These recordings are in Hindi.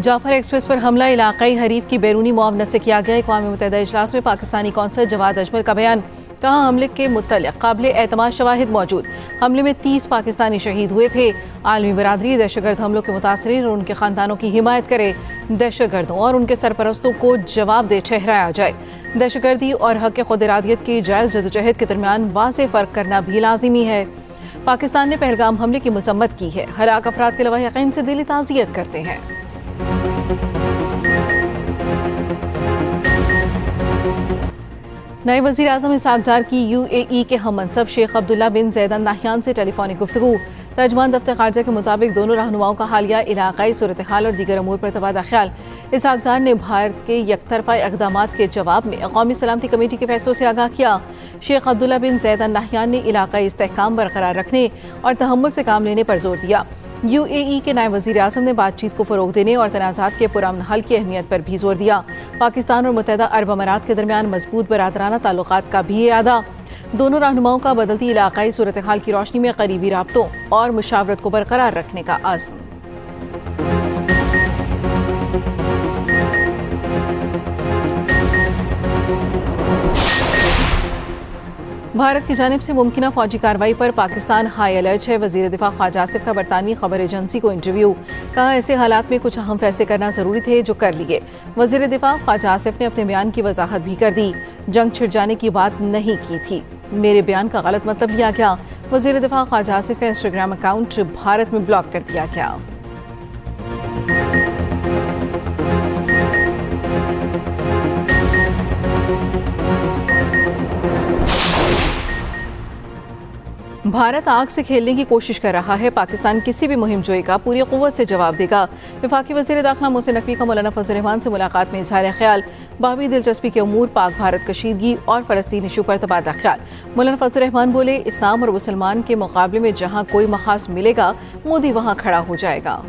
जाफर एक्सप्रेस पर हमला इलाकाई हरीफ की बैरूनी मुआवनत से किया गया। अक़वाम मुत्तहिदा इजलास में पाकिस्तानी कौंसल जवाद अजमल का बयान। कहा, हमले के मुतल्लिक़ काबिल एतमाद शवाहिद मौजूद। हमले में 30 पाकिस्तानी शहीद हुए थे। आलमी बरादरी दहशतगर्द हमलों के मुतासरीन और उनके खानदानों की हिमायत करे। दहशतगर्दों और उनके सरपरस्तों को जवाबदेह ठहराया जाए। दहशतगर्दी और हक़ खुद इरादियत की जायज़ जदोजहद के दरमियान वाज़ेह फ़र्क करना भी लाजिमी है। पाकिस्तान ने पहलगाम हमले की मसम्मत की है। हलाक अफराद के लवाहिक़ीन से दिली ताज़ियत करते हैं। नए वज़ीर आज़म इसहाक़ डार की UAE के हम मनसब शेख अब्दुल्ला बिन ज़ैद अल नाह्यान से टेलीफोनिक गुफ्तगू। तर्जमान दफ्तर खारजा के मुताबिक दोनों रहनुमाओं का हालिया इलाकाई सूरत हाल और दीगर अमूर पर तबादला ख्याल। इसहाक़ डार ने भारत के यकतरफा इक़दामात के जवाब में कौमी सलामती कमेटी के फैसलों से आगाह किया। शेख अब्दुल्ला बिन ज़ैद अल नाह्यान ने इलाकाई इस्तेहकाम बरकरार रखने और तहम्मुल से काम लेने पर जोर दिया। UAE के नायब वज़ीर आज़म ने बातचीत को फ़रोग़ देने और तनाज़ात के पुरअमन हल की अहमियत पर भी जोर दिया। पाकिस्तान और मुत्तहिदा अरब अमारात के दरमियान मजबूत बरादराना ताल्लुक़ात का भी इआदा। दोनों रहनुमाओं का बदलती इलाकाई सूरत हाल की रोशनी में करीबी राब्तों और मुशावरत को बरकरार रखने का आज़म। भारत की जानिब से मुमकिना फौजी कार्रवाई पर पाकिस्तान हाई अलर्ट है। वज़ीर दिफा ख्वाजा आसिफ का बरतानवी खबर एजेंसी को इंटरव्यू। कहा, ऐसे हालात में कुछ अहम फैसले करना ज़रूरी थे जो कर लिए। वज़ीर दिफा ख्वाजा आसिफ ने अपने बयान की वजाहत भी कर दी। जंग छिड़ जाने की बात नहीं की थी, मेरे बयान का गलत मतलब लिया गया। वज़ीर दिफा ख्वाजा आसिफ का इंस्टाग्राम अकाउंट भारत में ब्लॉक कर दिया गया। भारत आग से खेलने की कोशिश कर रहा है। पाकिस्तान किसी भी मुहिम जोई का पूरी क़ुव्वत से जवाब देगा। वफाकी वज़ीर दाखिला मोहसिन नकवी का मौलाना फजल रहमान से मुलाकात में इज़हार ख्याल। बाबी दिलचस्पी के अमूर, पाक भारत कशीदगी और फ़लस्तीन इशू पर तबादला ख्याल। मौलाना फजल रहमान बोले, इस्लाम और मुसलमान के मुकाबले में जहाँ कोई मखास मिलेगा, मोदी वहाँ खड़ा हो जाएगा।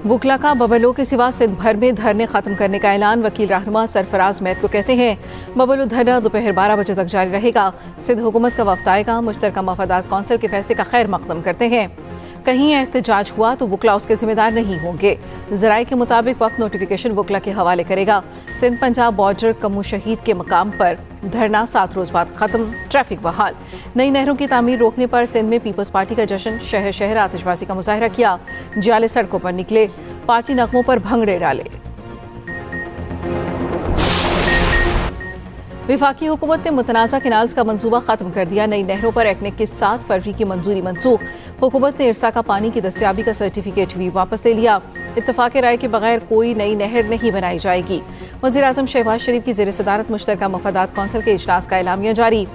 वुकला का बबलो के सिवा सिंध भर में धरने खत्म करने का ऐलान। वकील रहनुमा सरफराज मैत को कहते हैं, बबलो धरना दोपहर 12 बजे तक जारी रहेगा। सिंध हुकूमत का वफ्द आएगा। मुश्तरका मफादात कौंसिल के फैसले का खैर मकदम करते हैं। कहीं एहतजाज हुआ तो वुकला उसके जिम्मेदार नहीं होंगे। ज़राए के मुताबिक वफ्द नोटिफिकेशन वुकला के हवाले करेगा। सिंध पंजाब बॉर्डर कमू शहीद के मकाम पर धरना 7 रोज बाद खत्म। ट्रैफिक बहाल। नई नहरों की तामीर रोकने पर सिंध में पीपल्स पार्टी का जश्न। शहर शहर आतिशबाजी का मुजाहरा किया। जियाले सड़कों पर निकले। पार्टी नगमों पर भंगड़े डाले। विफाकी हुकूमत ने मुतनाज़ा केनाल्स का मंसूबा खत्म कर दिया। नई नहरों पर एक्नेक की 7 फरवरी की मंजूरी मनसूख। हुकूमत ने इरसा का पानी की दस्तयाबी का सर्टिफिकेट भी वापस ले लिया। इत्तफाक राय के बगैर कोई नई नहर नहीं बनाई जाएगी। वज़ीर आज़म शहबाज शरीफ की ज़ेर सदारत मुश्तरका मफादात कौंसिल के इजलास का एलामिया जारी।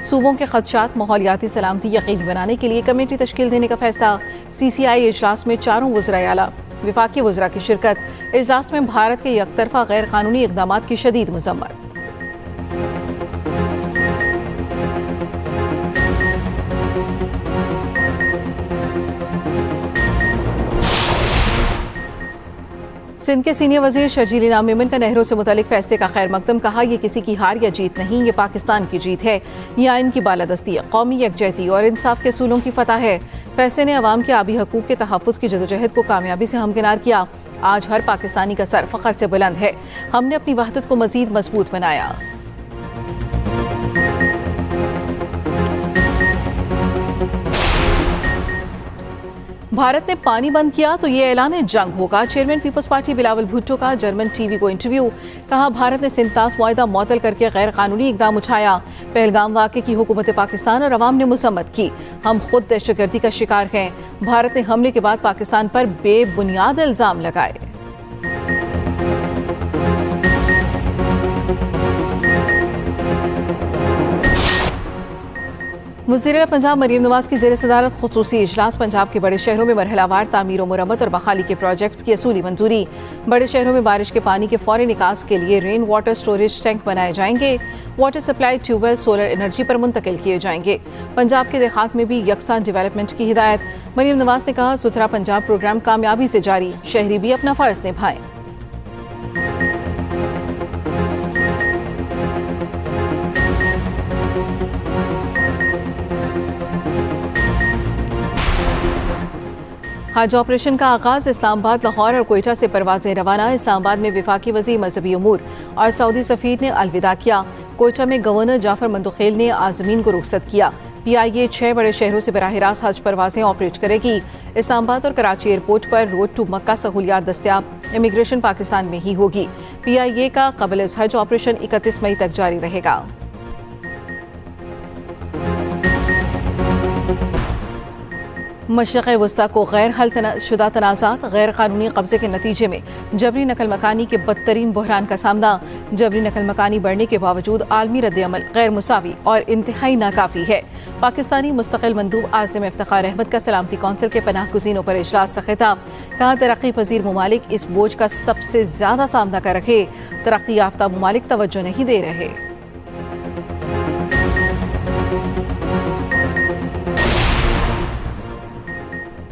सूबों के खदशात माहौलियाती सलामती यकीनी बनाने के लिए कमेटी तश्कील देने का फैसला। CCI इजलास में 4 वज़राए आला विफाकी वज़रा की शिरकत। इजलास में भारत के यकतरफा गैर कानूनी इक़दामात की शदीद मज़म्मत। सिंध के सीनियर वजीर शर्जील इनाम मेमन का नहरों से मुतालिक फैसले का खैर मकदम। कहा, यह किसी की हार या जीत नहीं, ये पाकिस्तान की जीत है। यह आइन की बालादस्ती, कौमी यकजहती और इंसाफ के असूलों की फतह है। फैसले ने अवाम के आबी हकूक के तहफ़्फ़ुज़ की जदोजहद को कामयाबी से हमकिनार किया। आज हर पाकिस्तानी का सर फ़ख्र से बुलंद है। हमने अपनी वहदत को मज़ीद मजबूत बनाया। भारत ने पानी बंद किया तो ये ऐलान जंग होगा। Chairman Peoples Party Bilawal Bhutto का जर्मन TV को इंटरव्यू। कहा, भारत ने सिंतास मुआहदा मुअत्तल करके गैर कानूनी इक़दाम उठाया। पहलगाम वाक़े की हुकूमत पाकिस्तान और अवाम ने मुसम्मत की। हम खुद दहशतगर्दी का शिकार हैं। भारत ने हमले के बाद पाकिस्तान पर बेबुनियाद इल्ज़ाम लगाए। वज़ीर पंजाब मरीम नवाज की ज़ेर सदारत खुसूसी इजलास। पंजाब के बड़े शहरों में मरहलावार तामीर व मुरम्मत और बहाली के प्रोजेक्ट्स की असूली मंजूरी। बड़े शहरों में बारिश के पानी के फौरी निकास के लिए रेन वाटर स्टोरेज टैंक बनाए जाएंगे। Water supply tubewell solar energy पर मुंतकिल किए जाएंगे। पंजाब के देहात में भी यकसान डेवलपमेंट की हिदायत। मरीम नवाज ने कहा, सुथरा पंजाब प्रोग्राम कामयाबी से जारी। शहरी भी अपना फ़र्ज निभाएं। हज ऑपरेशन का आगाज इस्लामाबाद, लाहौर और कोयटा से परवाजें रवाना। इस्लामाबाद में वफाकी वज़ीर मजहबी उमूर और सऊदी सफ़ीर ने अलविदा किया। कोयटा में गवर्नर जाफर मंदुखेल ने आज़मीन को रुखसत किया। PIA 6 बड़े शहरों से बराह रास्त हज परवाजें ऑपरेट करेगी। इस्लामाबाद और कराची एयरपोर्ट पर रोड टू मक्का सहूलियात दस्तियाब। इमिग्रेशन पाकिस्तान में ही होगी। PIA का क़ब्ल हज ऑपरेशन 31 मई तक जारी रहेगा। मशरिक़ वस्ता को गैर हल शुदा तनाज़ात, गैर कानूनी कब्जे के नतीजे में जबरी नकल मकानी के बदतरीन बहरान का सामना। जबरी नकल मकानी बढ़ने के बावजूद आलमी रद्द-ए-अमल गैर मुसावी और इंतहाई नाकाफी है। पाकिस्तानी मुस्तकिल मंदूब आसिम इफ्तिखार अहमद का सलामती कौंसिल के पनाह गुज़ीनों पर इजलास से खिताब। कहा, तरक्की पजीर ममालिक इस बोझ का सबसे ज्यादा सामना कर रहे, तरक्की याफ्ता ममालिक तवज्जो नहीं दे रहे।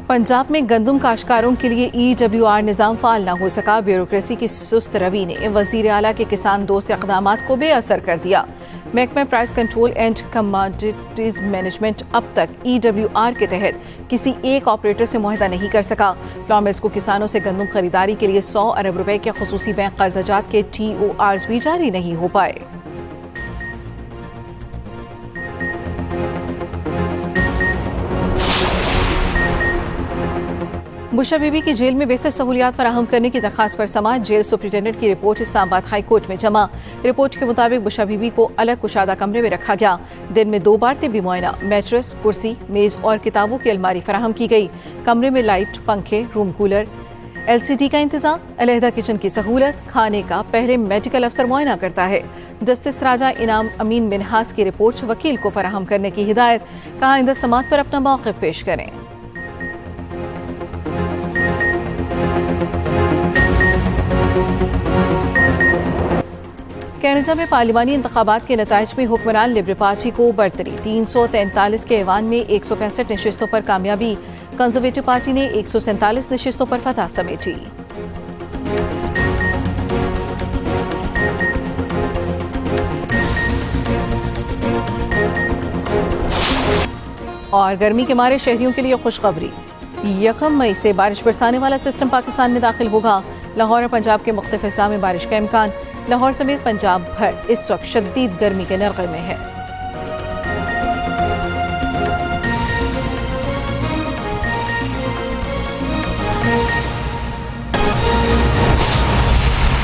पंजाब में गंदम काश्तकारों के लिए EWR निज़ाम फ़ाल न हो सका। ब्यूरोक्रेसी की सुस्त रवि ने वज़ीर आला के किसान दोस्त इक़दामात को बेअसर कर दिया। महकमा price control and commodities management अब तक EWR के तहत किसी एक ऑपरेटर से मुआहदा नहीं कर सका। प्लॉमर्स को किसानों से गंदम खरीदारी के लिए 100 अरब रुपए के खुसूसी बैंक कर्जाजात के TORs भी जारी नहीं हो पाए। बुशरा बीबी की जेल में बेहतर सहूलियात फराहम करने की दरखास्त पर समाअत। जेल सुप्रिटेंडेंट की रिपोर्ट इस्लामाबाद हाई कोर्ट में जमा। रिपोर्ट के मुताबिक बुशरा बीबी को अलग कुशादा कमरे में रखा गया। दिन में 2 बार तिब्बी मुआयना, मैट्रेस, कुर्सी, मेज और किताबों की अलमारी फराहम की गई। कमरे में लाइट, पंखे, रूम कूलर, LCD का इंतजाम, अलहदा किचन की सहूलत। खाने का पहले मेडिकल अफसर मुआयना करता है। जस्टिस राजा इनाम अमीन मिनहास की रिपोर्ट वकील को फराहम करने की हिदायत। कहा, आइंदा समाअत पर अपना मौक़िफ़ पेश करें। कनाडा में पार्लिमानी इंतखाबात के नताइज में हुक्मरान लिबरल पार्टी को बढ़तरी। 343 के ऐवान में 165 नशिस्तों पर कामयाबी। कंजर्वेटिव पार्टी ने 147 नशिस्तों पर फतह समेटी। और गर्मी के मारे शहरियों के लिए खुशखबरी। 1 मई से बारिश बरसाने वाला सिस्टम पाकिस्तान में दाखिल होगा। लाहौर और पंजाब के मुख्तलिफ हिस्सों में बारिश का इम्कान। लाहौर समेत पंजाब भर इस वक्त शदीद गर्मी के नरक़े में है।